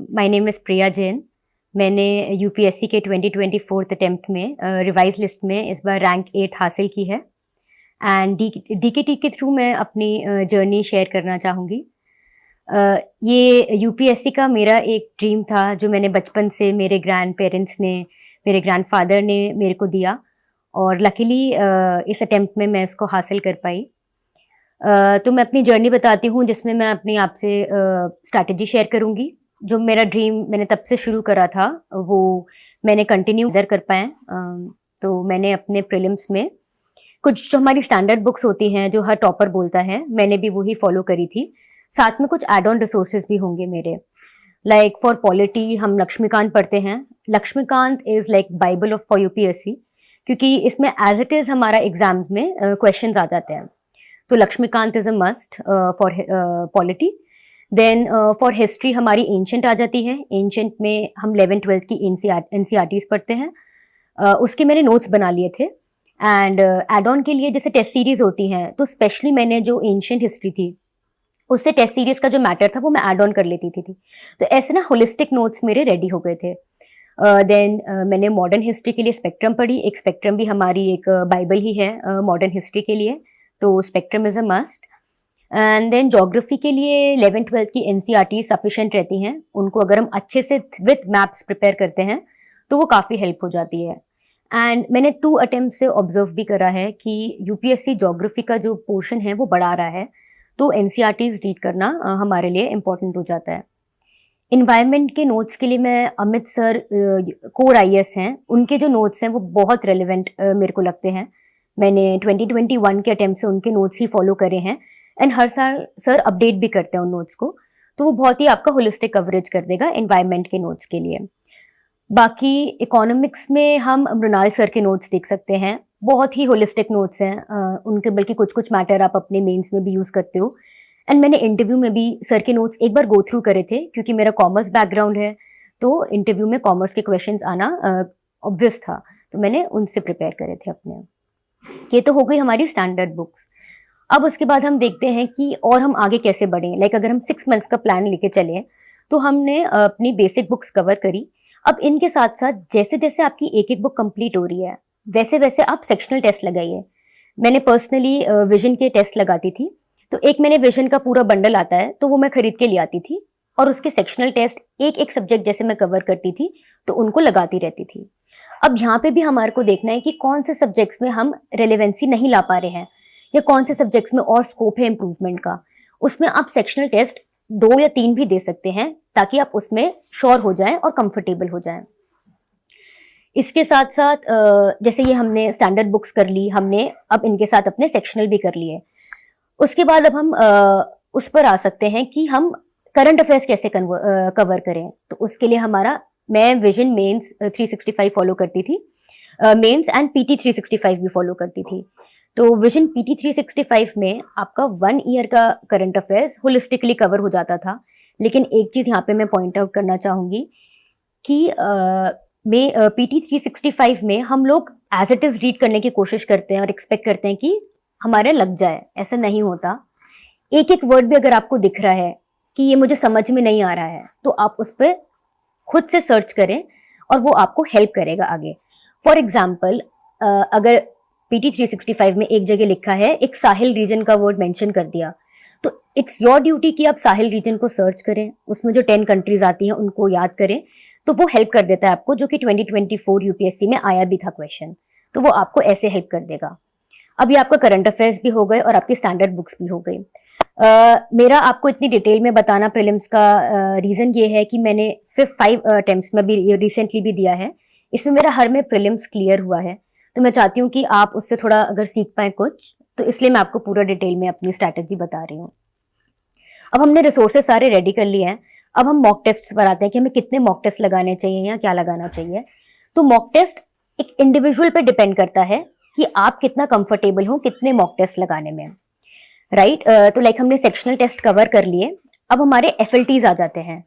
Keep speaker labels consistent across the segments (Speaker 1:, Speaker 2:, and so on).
Speaker 1: My name is प्रिया जैन। मैंने UPSC के 2024 attempt में रिवाइज़ लिस्ट में इस बार रैंक 8 हासिल की है एंड डीकेटी के थ्रू मैं अपनी जर्नी शेयर करना चाहूँगी। ये यूपीएससी का मेरा एक ड्रीम था जो मैंने बचपन से मेरे मेरे ग्रैंडफ़ादर ने मेरे को दिया और लकीली इस अटेम्प्ट में मैं इसको हासिल कर पाई। तो मैं अपनी जर्नी बताती हूँ जिसमें मैं अपनी आपसे स्ट्रैटेजी शेयर करूँगी। जो मेरा ड्रीम मैंने तब से शुरू करा था वो मैंने कंटिन्यू इधर कर पाएँ। तो मैंने अपने प्रीलिम्स में कुछ जो हमारी स्टैंडर्ड बुक्स होती हैं जो हर टॉपर बोलता है, मैंने भी वही फॉलो करी थी। साथ में कुछ ऐड ऑन रिसोर्सेज़ भी होंगे मेरे। लाइक फॉर पॉलिटी हम लक्ष्मीकांत पढ़ते हैं। Laxmikanth is like bible of for UPSC क्योंकि इसमें एज़ इट इज़ हमारा एग्ज़ाम्स में क्वेश्चन्स आ जाते हैं। तो Laxmikanth is a must for polity. Then for history हमारी एंशंट आ जाती है। एंशंट में हम 11th-12th की एनसीईआरटीज़ पढ़ते हैं। उसके मैंने नोट्स बना लिए थे एंड एड ऑन के लिए जैसे टेस्ट सीरीज़ होती हैं तो स्पेशली मैंने जो एंशंट हिस्ट्री थी उससे टेस्ट सीरीज़ का जो मैटर था वो मैं ऐड ऑन कर लेती थी। तो ऐसे ना होलिस्टिक नोट्स मेरे रेडी हो गए थे। देन मैंने मॉडर्न हिस्ट्री के लिए स्पेक्ट्रम पढ़ी। एक स्पेक्ट्रम भी हमारी एक बाइबल ही है मॉडर्न हिस्ट्री के लिए, तो spectrum is a must. And then geography के लिए 11th-12th की एनसीईआरटी सफिशिएंट रहती हैं। उनको अगर हम अच्छे से विथ मैप्स प्रिपेयर करते हैं तो वो काफ़ी हेल्प हो जाती है। एंड मैंने 2 अटेम्प्ट से ऑब्जर्व भी करा है कि यूपीएससी ज्योग्राफी का जो पोर्शन है वो बढ़ा रहा है, तो एनसीईआरटीज़ रीड करना हमारे लिए इम्पोर्टेंट हो जाता है। एनवायरनमेंट के नोट्स के लिए मैं अमित सर कोर आईएएस हैं, उनके जो नोट्स हैं वो बहुत रेलेवेंट मेरे को लगते हैं। मैंने 2021 के अटेम्प्ट से उनके नोट्स ही फॉलो करे हैं एंड हर साल सर अपडेट भी करते हैं उन नोट्स को, तो वो बहुत ही आपका होलिस्टिक कवरेज कर देगा एनवायरनमेंट के नोट्स के लिए। बाकी इकोनॉमिक्स में हम मृणाल सर के नोट्स देख सकते हैं, बहुत ही होलिस्टिक नोट्स हैं उनके, बल्कि कुछ-कुछ मैटर आप अपने मेंस में भी यूज़ करते हो। एंड मैंने इंटरव्यू में भी सर के नोट्स एक बार गो थ्रू करे थे क्योंकि मेरा कॉमर्स बैकग्राउंड है, तो इंटरव्यू में कॉमर्स के क्वेश्चंस आना ऑब्वियस था, तो मैंने उनसे प्रिपेयर करे थे अपने। ये तो हो गई हमारी स्टैंडर्ड बुक्स। अब उसके बाद हम देखते हैं कि और हम आगे कैसे बढ़ें। लाइक अगर हम 6 मंथ्स का प्लान लेके चलें, तो हमने अपनी बेसिक बुक्स कवर करी। अब इनके साथ-साथ जैसे-जैसे आपकी एक-एक बुक कंप्लीट हो रही है, वैसे-वैसे आप सेक्शनल टेस्ट लगाइए। मैंने पर्सनली विज़न के टेस्ट लगाती थी, तो एक मैंने विज़न का पूरा बंडल आता है, तो वो मैं खरीद के ले आती थी और उसके सेक्शनल टेस्ट एक-एक सब्जेक्ट जैसे मैं कवर करती थी, तो उनको लगाती रहती थी। अब यहाँ पे भी हमारे को देखना है कि कौन से सब्जेक्ट्स में हम रेलेवेंसी नहीं ला पा रहे हैं या कौन से सब्जेक्ट्स में और स्कोप है इम्प्रूवमेंट का। उसमें आप सेक्शनल टेस्ट 2 या 3 भी दे सकते हैं ताकि आप उसमें श्योर हो जाएं और कंफर्टेबल हो जाएं। इसके साथ-साथ जैसे ये हमने स्टैंडर्ड बुक्स कर ली, हमने अब इनके साथ अपने सेक्शनल भी कर लिए। उसके बाद अब हम उस पर आ सकते हैं कि हम करंट अफेयर्स कैसे कवर करें। तो उसके लिए मैं विजन मेंस 365 फॉलो करती थी, मेंस एंड पीटी 365 भी फॉलो करती थी। तो विजन पीटी 365 में आपका 1 ईयर का करंट अफेयर्स होलिस्टिकली कवर हो जाता था। लेकिन एक चीज़ यहाँ पे मैं पॉइंट आउट करना चाहूँगी कि पीटी 365 में हम लोग एज़ इट इज़ रीड करने की कोशिश करते हैं और एक्सपेक्ट करते हैं कि हमारे लग जाए, ऐसा नहीं होता। एक-एक वर्ड भी अगर आपको दिख रहा है कि ये मुझे समझ में नहीं आ रहा है, तो आप उस पे खुद से सर्च करें और वो आपको हेल्प करेगा आगे। फॉर एग्ज़ाम्पल अगर पीटी 365 में एक जगह लिखा है, एक साहिल रीजन का वर्ड मेंशन कर दिया, तो इट्स योर ड्यूटी कि आप साहिल रीजन को सर्च करें, उसमें जो 10 कंट्रीज़ आती हैं उनको याद करें, तो वो हेल्प कर देता है आपको, जो कि 2024 यूपीएससी में आया भी था क्वेश्चन, तो वो आपको ऐसे हेल्प कर देगा। अब ये आपका करंट अफेयर्स भी हो गए और आपकी स्टैंडर्ड बुक्स भी हो गई। मेरा आपको इतनी डिटेल में बताना प्रीलिम्स का रीज़न ये है कि मैंने सिर्फ 5 अटेम्प्ट्स में भी रिसेंटली भी दिया है। इसमें मेरा हर में प्रीलिम्स क्लियर हुआ है, तो मैं चाहती हूँ कि आप उससे थोड़ा अगर सीख पाएँ कुछ, तो इसलिए मैं आपको पूरा डिटेल में अपनी स्ट्रैटेजी बता रही हूँ। अब हमने रिसोर्सेज सारे रेडी कर लिए हैं, अब हम मॉक टेस्ट पर आते हैं कि हमें कितने मॉक टेस्ट लगाने चाहिए या क्या लगाना चाहिए। तो मॉक टेस्ट एक इंडिविजुअल पे डिपेंड करता है कि आप कितना कंफर्टेबल हो कितने मॉक टेस्ट लगाने में, राइट। तो लाइक हमने सेक्शनल टेस्ट कवर कर लिए, अब हमारे एफएलटीज आ जाते हैं।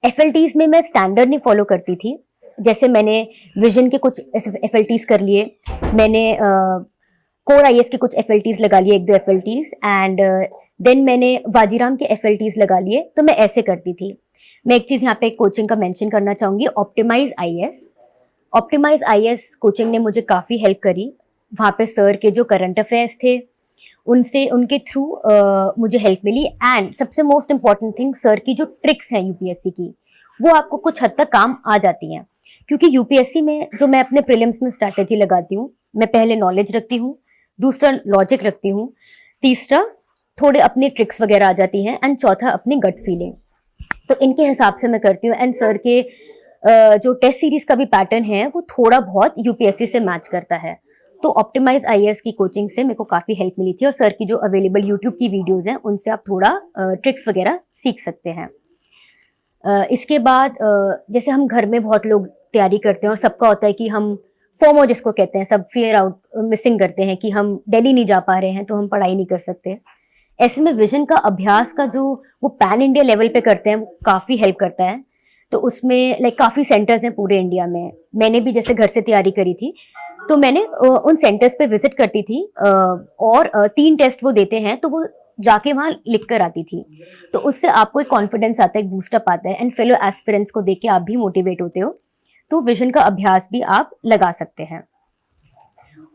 Speaker 1: एफएलटीज में मैं स्टैंडर्ड नहीं फॉलो करती थी, जैसे मैंने विजन के कुछ एफएलटीज कर लिए, मैंने कोर आईएएस के कुछ एफएलटीज लगा लिए, 1-2 एफएलटीज, एंड देन मैंने वाजीराम के एफएलटीज लगा लिए। तो मैं ऐसे करती थी, मैं एक चीज़ यहाँ पे कोचिंग का मेंशन करना चाहूँगी, optimise IAS. Optimise IAS coaching ने मुझे काफ़ी हेल्प करी। वहाँ पे सर के जो करंट अफेयर्स थे, उनसे उनके थ्रू मुझे हेल्प मिली। एंड सबसे मोस्ट इम्पॉर्टेंट थिंग, सर की जो ट्रिक्स हैं यूपीएससी की, वो आपको कुछ हद तक काम आ जाती हैं। क्योंकि यूपीएससी में जो मैं अपने प्रीलिम्स में स्ट्रैटेजी लगाती हूँ, मैं पहले नॉलेज रखती हूँ, दूसरा लॉजिक रखती हूँ, तीसरा थोड़े अपनी ट्रिक्स वगैरह आ जाती हैं, एंड चौथा अपनी गट फीलिंग। तो इनके हिसाब से मैं करती हूँ। एंड सर के जो टेस्ट सीरीज का भी पैटर्न है वो थोड़ा बहुत यूपीएससी से मैच करता है। तो ऑप्टिमाइज आईएएस की कोचिंग से मेरे को काफ़ी हेल्प मिली थी, और सर की जो अवेलेबल यूट्यूब की वीडियोस हैं उनसे आप थोड़ा ट्रिक्स वगैरह सीख सकते हैं। इसके बाद जैसे हम घर में बहुत लोग तैयारी करते हैं, और सबका होता है कि हम फोमो जिसको कहते हैं, सब फियर आउट मिसिंग करते हैं कि हम दिल्ली नहीं जा पा रहे हैं तो हम पढ़ाई नहीं कर सकते। ऐसे में विजन का अभ्यास का जो वो पैन इंडिया लेवल पे करते हैं वो काफ़ी हेल्प करता है। तो उसमें लाइक काफ़ी सेंटर्स हैं पूरे इंडिया में। मैंने भी जैसे घर से तैयारी करी थी, तो मैंने उन सेंटर्स पे विजिट करती थी, और 3 टेस्ट वो देते हैं तो वो जाके वहाँ लिख कर आती थी। तो उससे आपको एक कॉन्फिडेंस आता है, एक बूस्टअप आता है, एंड फेलो एस्पिरेंट्स को देख के आप भी मोटिवेट होते हो। तो विजन का अभ्यास भी आप लगा सकते हैं।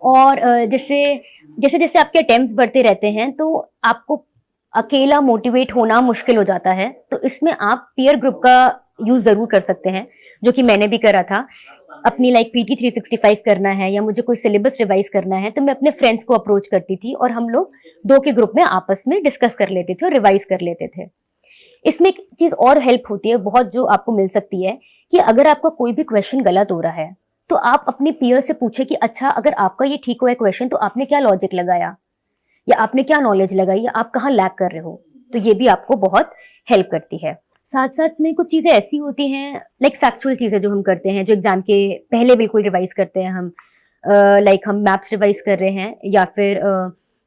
Speaker 1: और जैसे जैसे जैसे आपके अटेम्प्ट्स बढ़ते रहते हैं तो आपको अकेला मोटिवेट होना मुश्किल हो जाता है। तो इसमें आप पीयर ग्रुप का यूज जरूर कर सकते हैं, जो कि मैंने भी करा था। अपनी लाइक पीटी 365 करना है या मुझे कोई सिलेबस रिवाइज करना है, तो मैं अपने फ्रेंड्स को अप्रोच करती थी और हम लोग 2 के ग्रुप में आपस में डिस्कस कर लेते थे और रिवाइज कर लेते थे। इसमें एक चीज और हेल्प होती है बहुत, जो आपको मिल सकती है, कि अगर आपका कोई भी क्वेश्चन गलत हो रहा है तो आप अपने पीयर से पूछे कि अच्छा, अगर आपका ये ठीक हुआ है क्वेश्चन तो आपने क्या लॉजिक लगाया, या आपने क्या नॉलेज लगाई, या आप कहाँ लैग कर रहे हो। तो ये भी आपको बहुत हेल्प करती है। साथ साथ में कुछ चीज़ें ऐसी होती हैं, लाइक फैक्चुअल चीज़ें जो हम करते हैं, जो एग्जाम के पहले बिल्कुल रिवाइज करते हैं हम। लाइक हम मैप्स रिवाइज कर रहे हैं, या फिर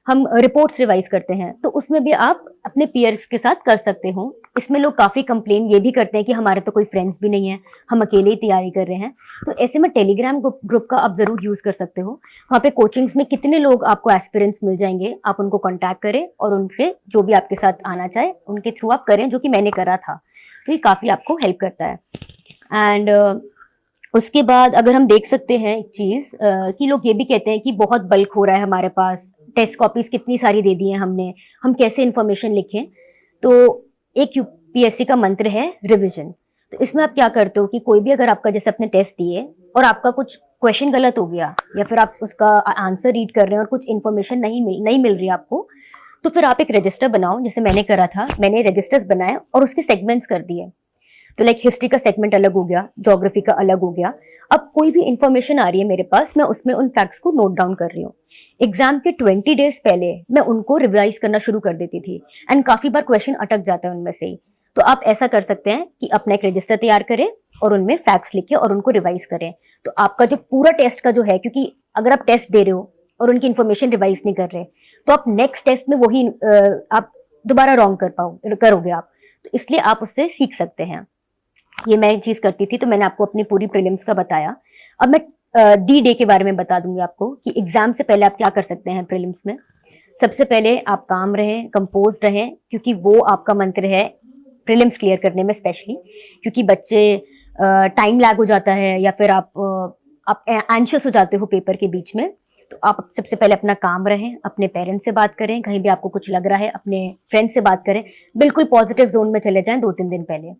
Speaker 1: हम रिपोर्ट्स रिवाइज करते हैं, तो उसमें भी आप अपने पीयर्स के साथ कर सकते हो। इसमें लोग काफ़ी कंप्लेन ये भी करते हैं कि हमारे तो कोई फ्रेंड्स भी नहीं है, हम अकेले ही तैयारी कर रहे हैं। तो ऐसे में टेलीग्राम ग्रुप का आप ज़रूर यूज़ कर सकते हो। वहाँ पे कोचिंग्स में कितने लोग आपको एस्पिरेंट्स मिल जाएंगे, आप उनको कॉन्टैक्ट करें और उनसे जो भी आपके साथ आना चाहे उनके थ्रू आप करें, जो कि मैंने करा था। तो ये काफ़ी आपको हेल्प करता है। एंड उसके बाद अगर हम देख सकते हैं एक चीज़, कि लोग ये भी कहते हैं कि बहुत बल्क हो रहा है हमारे पास, टेस्ट कॉपीज कितनी सारी दे दी हैं हमने, हम कैसे इन्फॉर्मेशन लिखें। तो एक यूपीएससी का मंत्र है रिविजन। तो इसमें आप क्या करते हो कि कोई भी अगर आपका जैसे अपने टेस्ट दिए और आपका कुछ क्वेश्चन गलत हो गया, या फिर आप उसका आंसर रीड कर रहे हैं और कुछ इन्फॉर्मेशन नहीं मिल रही आपको, तो फिर आप एक रजिस्टर बनाओ, जैसे मैंने करा था। मैंने रजिस्टर्स बनाए और उसके सेगमेंट्स कर दिए। तो लाइक हिस्ट्री का सेगमेंट अलग हो गया, ज्योग्राफी का अलग हो गया। अब कोई भी इंफॉर्मेशन आ रही है मेरे पास, मैं उसमें उन फैक्ट्स को नोट डाउन कर रही हूँ। एग्जाम के 20 डेज पहले मैं उनको रिवाइज करना शुरू कर देती थी, एंड काफी बार क्वेश्चन अटक जाता है उनमें से ही। तो आप ऐसा कर सकते हैं कि अपना एक रजिस्टर तैयार करें और उनमें फैक्ट्स लिखे और उनको रिवाइज करें। तो आपका जो पूरा टेस्ट का जो है, क्योंकि अगर आप टेस्ट दे रहे हो और उनकी इन्फॉर्मेशन रिवाइज नहीं कर रहे, तो आप नेक्स्ट टेस्ट में वही आप दोबारा रॉन्ग करोगे आप। तो इसलिए आप उससे सीख सकते हैं। ये मैं चीज करती थी, तो मैंने आपको अपनी पूरी प्रीलिम्स का बताया। अब मैं डी डे के बारे में बता दूंगी आपको कि एग्जाम से पहले आप क्या कर सकते हैं प्रीलिम्स में। सबसे पहले आप काम रहें, कंपोज रहें, क्योंकि वो आपका मंत्र है प्रीलिम्स क्लियर करने में, स्पेशली क्योंकि बच्चे टाइम लैग हो जाता है, या फिर आप एंशियस हो जाते हो पेपर के बीच में। तो आप सबसे पहले अपना काम रहें, अपने पेरेंट्स से बात करें, कहीं भी आपको कुछ लग रहा है अपने फ्रेंड्स से बात करें, बिल्कुल पॉजिटिव जोन में चले जाएं 2-3 दिन पहले,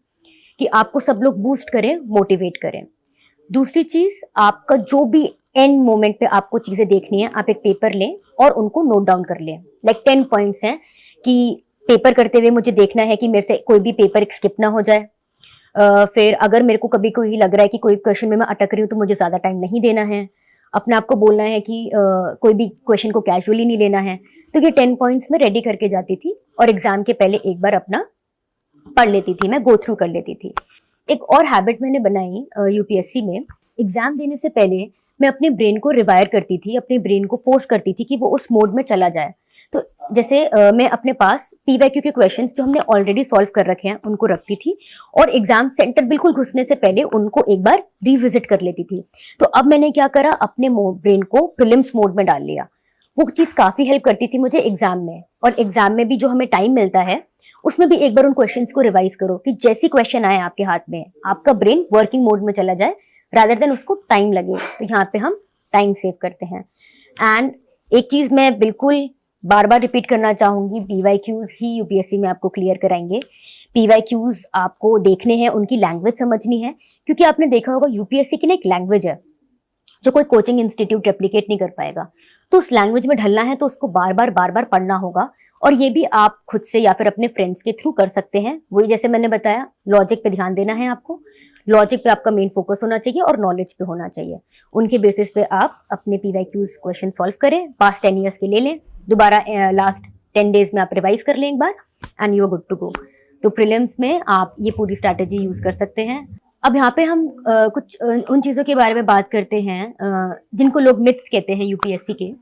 Speaker 1: कि आपको सब लोग बूस्ट करें, मोटिवेट करें। दूसरी चीज, आपका जो भी एंड मोमेंट पे आपको चीजें देखनी है, आप एक पेपर लें और उनको नोट डाउन कर लें। लाइक 10 पॉइंट्स हैं कि पेपर करते हुए मुझे देखना है कि मेरे से कोई भी पेपर स्किप ना हो जाए। फिर अगर मेरे को कभी कोई लग रहा है कि कोई क्वेश्चन में मैं अटक रही हूँ, तो मुझे ज्यादा टाइम नहीं देना है। अपने आप को बोलना है कि कोई भी क्वेश्चन को कैजुअली नहीं लेना है। तो ये 10 पॉइंट्स में रेडी करके जाती थी, और एग्जाम के पहले एक बार अपना पढ़ लेती थी, मैं गो थ्रू कर लेती थी। एक और हैबिट मैंने बनाई यूपीएससी में, एग्जाम देने से पहले मैं अपने ब्रेन को रिवायर करती थी, अपने ब्रेन को फोर्स करती थी कि वो उस मोड में चला जाए। तो जैसे मैं अपने पास पीवाईक्यू के क्वेश्चंस जो हमने ऑलरेडी सॉल्व कर रखे हैं उनको रखती थी, और एग्जाम सेंटर बिल्कुल घुसने से पहले उनको एक बार रिविजिट कर लेती थी। तो अब मैंने क्या करा, अपने ब्रेन को प्रीलिम्स मोड में डाल लिया। वो चीज काफी हेल्प करती थी मुझे एग्जाम में। और एग्जाम में भी जो हमें टाइम मिलता है उसमें भी एक बार उन क्वेश्चंस को रिवाइज करो कि जैसी क्वेश्चन आए आपके हाथ में आपका ब्रेन वर्किंग मोड में चला जाए, रादर देन उसको टाइम लगे। तो यहाँ पे हम टाइम सेव करते हैं। एंड एक चीज मैं बिल्कुल बार बार रिपीट करना चाहूंगी, पीवाईक्यूज ही यूपीएससी में आपको क्लियर कराएंगे। पीवाईक्यूज आपको देखने हैं, उनकी लैंग्वेज समझनी है, क्योंकि आपने देखा होगा यूपीएससी की ना एक लैंग्वेज है जो कोई कोचिंग इंस्टीट्यूट रेप्लिकेट नहीं कर पाएगा। तो उस लैंग्वेज में ढलना है तो उसको बार बार पढ़ना होगा। और ये भी आप खुद से या फिर अपने फ्रेंड्स के थ्रू कर सकते हैं। वही जैसे मैंने बताया, लॉजिक पे ध्यान देना है आपको, लॉजिक पे आपका मेन फोकस होना चाहिए और नॉलेज पे होना चाहिए। उनके बेसिस पे आप अपने पीवाईक्यूज क्वेश्चन सॉल्व करें, पास्ट 10 ईयर्स के ले लें, दोबारा लास्ट 10 डेज में आप रिवाइज कर लें एक बार, and you are good to go. तो प्रीलिम्स में आप ये पूरी स्ट्रैटेजी यूज कर सकते हैं। अब यहाँ पे हम कुछ उन चीजों के बारे में बात करते हैं जिनको लोग मिथ्स कहते हैं यूपीएससी के।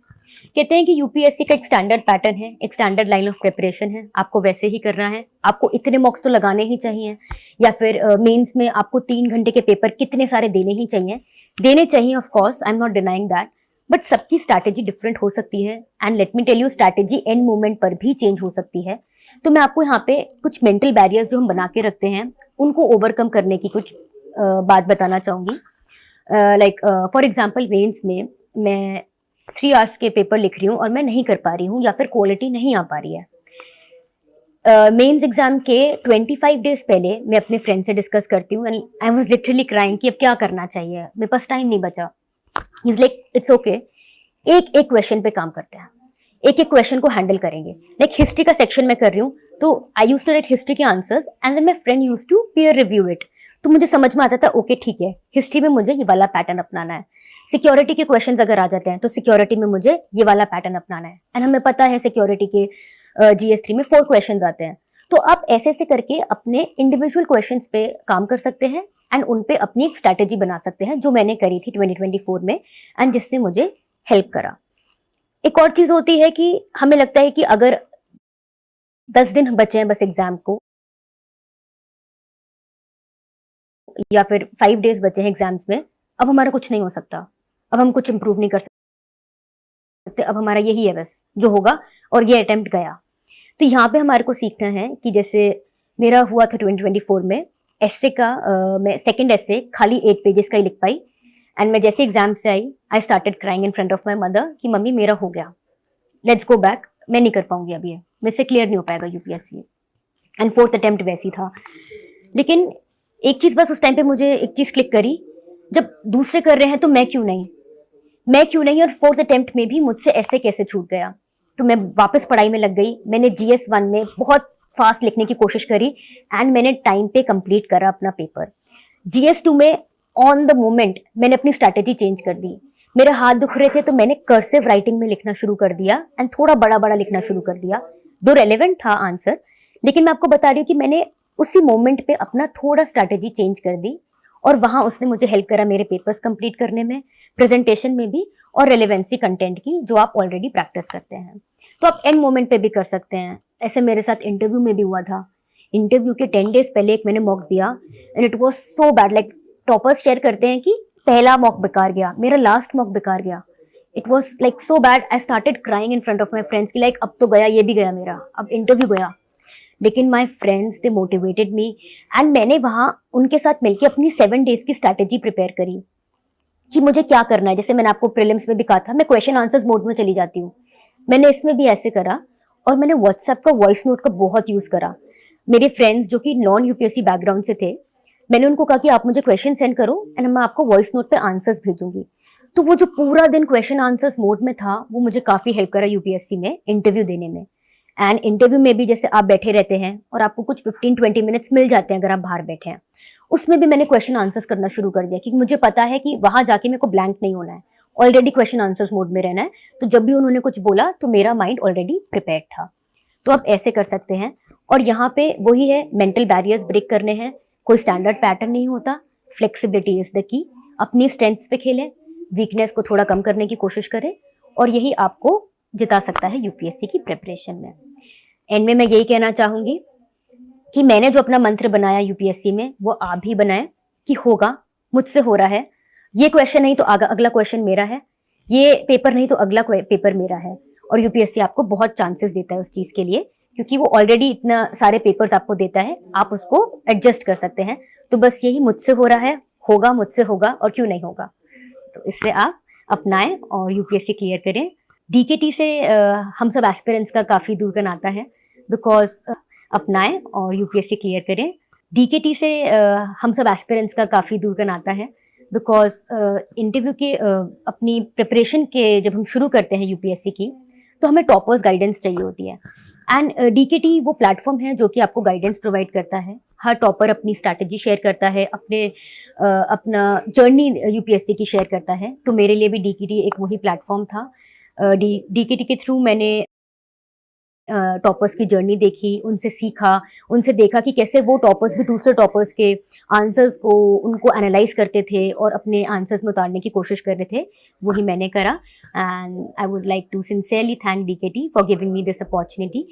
Speaker 1: कहते हैं कि यूपीएससी का एक स्टैंडर्ड पैटर्न है, एक स्टैंडर्ड लाइन ऑफ प्रिपरेशन है, आपको वैसे ही करना है, आपको इतने मॉक्स तो लगाने ही चाहिए, या फिर मेंस में आपको 3 घंटे के पेपर कितने सारे देने ही चाहिए। देने चाहिए, of course, I am not denying that, but सबकी स्ट्रैटेजी डिफरेंट हो सकती है। And let me tell you, strategy and moment पर भी चेंज हो सकती है। तो मैं आपको यहाँ पे कुछ मेंटल बैरियर्स जो हम बना के रखते हैं उनको ओवरकम करने की कुछ बात बताना चाहूंगी। लाइक फॉर एग्जाम्पल, मेंस में मैं 3 आवर्स के पेपर लिख रही हूँ और मैं नहीं कर पा रही हूँ या फिर क्वालिटी नहीं आ पा रही है। मेंस एग्जाम के 25 डेज पहले मैं अपने फ्रेंड से डिस्कस करती हूँ and I was literally crying कि अब क्या करना चाहिए, मेरे पास टाइम नहीं बचा। He is like, it's okay, एक एक क्वेश्चन पे काम करते हैं, एक एक क्वेश्चन को हैंडल करेंगे। लाइक हिस्ट्री का सेक्शन मैं कर रही हूँ तो I used to write history के answers and then my friend used to peer review it. तो मुझे समझ में आता था, ओके ठीक है, हिस्ट्री में मुझे ये वाला पैटर्न अपनाना है। सिक्योरिटी के क्वेश्चंस अगर आ जाते हैं तो सिक्योरिटी में मुझे ये वाला पैटर्न अपनाना है। एंड हमें पता है सिक्योरिटी के GS3 में 4 क्वेश्चंस आते हैं। तो आप ऐसे ऐसे करके अपने इंडिविजुअल क्वेश्चंस पे काम कर सकते हैं एंड उन पे अपनी एक स्ट्रैटेजी बना सकते हैं, जो मैंने करी थी 2024 में एंड जिसने मुझे हेल्प करा। एक और चीज होती है कि हमें लगता है कि अगर 10 दिन बचे हैं बस एग्जाम को, या फिर 5 डेज बचे हैं एग्जाम्स में, अब हमारा कुछ नहीं हो सकता, अब हम कुछ इंप्रूव नहीं कर सकते, अब हमारा यही है बस जो होगा और ये अटेम्प्ट गया। तो यहाँ पे हमारे को सीखना है कि जैसे मेरा हुआ था 2024 में, एस्से का मैं सेकंड एस्से खाली 8 पेजेस का ही लिख पाई। एंड मैं जैसे एग्जाम से I started crying in front of my mother कि मम्मी मेरा हो गया, लेट्स गो बैक, मैं नहीं कर पाऊंगी अभी, ये मेरे से क्लियर नहीं हो पाएगा यूपीएससी। एंड 4th अटेम्प्ट वैसी था। लेकिन एक चीज बस उस टाइम पे मुझे एक चीज क्लिक करी, जब दूसरे कर रहे हैं तो मैं क्यों नहीं। और 4th अटेम्प्ट में भी मुझसे ऐसे कैसे छूट गया। तो मैं वापस पढ़ाई में लग गई। मैंने GS1 में बहुत फास्ट लिखने की कोशिश करी एंड मैंने टाइम पे कंप्लीट करा अपना पेपर। GS2 में ऑन द मोमेंट मैंने अपनी स्ट्रैटेजी चेंज कर दी। मेरे हाथ दुख रहे थे तो मैंने कर्सिव राइटिंग में लिखना शुरू कर दिया एंड थोड़ा बड़ा बड़ा लिखना शुरू कर दिया। दो रेलेवेंट था आंसर, लेकिन मैं आपको बता रही हूँ कि मैंने उसी मोमेंट पे अपना थोड़ा स्ट्रैटेजी चेंज कर दी और वहां उसने मुझे हेल्प करा मेरे पेपर्स कंप्लीट करने में, प्रेजेंटेशन में भी, और रेलेवेंसी कंटेंट की जो आप ऑलरेडी प्रैक्टिस करते हैं। तो आप एंड मोमेंट पे भी कर सकते हैं। ऐसे मेरे साथ इंटरव्यू में भी हुआ था। इंटरव्यू के 10 डेज पहले एक मैंने मॉक दिया and it was so bad. Like toppers share करते हैं कि पहला मॉक बेकार गया, मेरा लास्ट मॉक बेकार गया। It was like so bad, I started crying in front of my friends की लाइक अब तो गया, ये भी गया मेरा, अब इंटरव्यू गया। लेकिन my friends they motivated me and मैंने वहां उनके साथ मिलकर अपनी 7 डेज की स्ट्रैटेजी प्रिपेयर करी कि मुझे क्या करना है। जैसे मैंने आपको प्रीलिम्स में भी कहा था, मैं क्वेश्चन आंसर्स मोड में चली जाती हूँ। मैंने इसमें भी ऐसे करा और मैंने व्हाट्सएप का वॉइस नोट का बहुत यूज करा। मेरे फ्रेंड्स जो कि नॉन यूपीएससी बैकग्राउंड से थे, मैंने उनको कहा कि आप मुझे क्वेश्चन सेंड करो एंड मैं आपको वॉइस नोट पे आंसर्स भेजूंगी। तो वो जो पूरा दिन क्वेश्चन आंसर्स मोड में था वो मुझे काफी हेल्प करा यूपीएससी में इंटरव्यू देने में। एंड इंटरव्यू में भी जैसे आप बैठे रहते हैं और आपको कुछ 15-20 मिनट्स मिल जाते हैं अगर आप बाहर बैठे हैं, उसमें भी मैंने क्वेश्चन आंसर्स करना शुरू कर दिया क्योंकि मुझे पता है कि वहां जाके मेरे को ब्लैंक नहीं होना है, ऑलरेडी क्वेश्चन आंसर्स मोड में रहना है। तो जब भी उन्होंने कुछ बोला तो मेरा माइंड ऑलरेडी प्रिपेयर्ड था। तो आप ऐसे कर सकते हैं। और यहाँ पे वही है, मेंटल बैरियर्स ब्रेक करने हैं। कोई स्टैंडर्ड पैटर्न नहीं होता, फ्लेक्सिबिलिटी इज द की। अपनी स्ट्रेंथ्स पे खेलें, वीकनेस को थोड़ा कम करने की कोशिश करें और यही आपको जिता सकता है यूपीएससी की प्रिपरेशन में। एंड में मैं यही कहना चाहूंगी कि मैंने जो अपना मंत्र बनाया यूपीएससी में वो आप भी बनाएं कि होगा, मुझसे हो रहा है। ये क्वेश्चन नहीं तो अगला क्वेश्चन मेरा है, ये पेपर नहीं तो अगला पेपर मेरा है। और यूपीएससी आपको बहुत चांसेस देता है उस चीज के लिए क्योंकि वो ऑलरेडी इतना सारे पेपर्स आपको देता है, आप उसको एडजस्ट कर सकते हैं। तो बस यही मुझसे हो रहा है, होगा, मुझसे होगा और क्यों नहीं होगा। तो इससे आप अपनाएँ और यूपीएससी क्लियर करें। डीकेटी से हम सब एस्पिरेंट्स का काफ़ी दूर का नाता है, बिकॉज़ अपनाएँ और यूपीएससी क्लियर करें। डीकेटी से हम सब एस्पिरेंट्स का काफ़ी दूर का नाता है, बिकॉज़ इंटरव्यू के अपनी प्रिपरेशन के जब हम शुरू करते हैं यूपीएससी की, तो हमें टॉपर्स गाइडेंस चाहिए होती है। एंड डीकेटी वो प्लेटफॉर्म है जो कि आपको गाइडेंस प्रोवाइड करता है। हर टॉपर अपनी स्ट्रैटेजी शेयर करता है, अपना जर्नी यूपीएससी की शेयर करता है। तो मेरे लिए भी डीकेटी एक वही प्लेटफॉर्म था। डीकेटी के थ्रू मैंने टॉपर्स की जर्नी देखी, उनसे सीखा, उनसे देखा कि कैसे वो टॉपर्स भी दूसरे टॉपर्स के आंसर्स को उनको एनालाइज करते थे और अपने आंसर्स में उतारने की कोशिश कर रहे थे। वही मैंने करा and I would like to sincerely thank DKT for giving me this opportunity.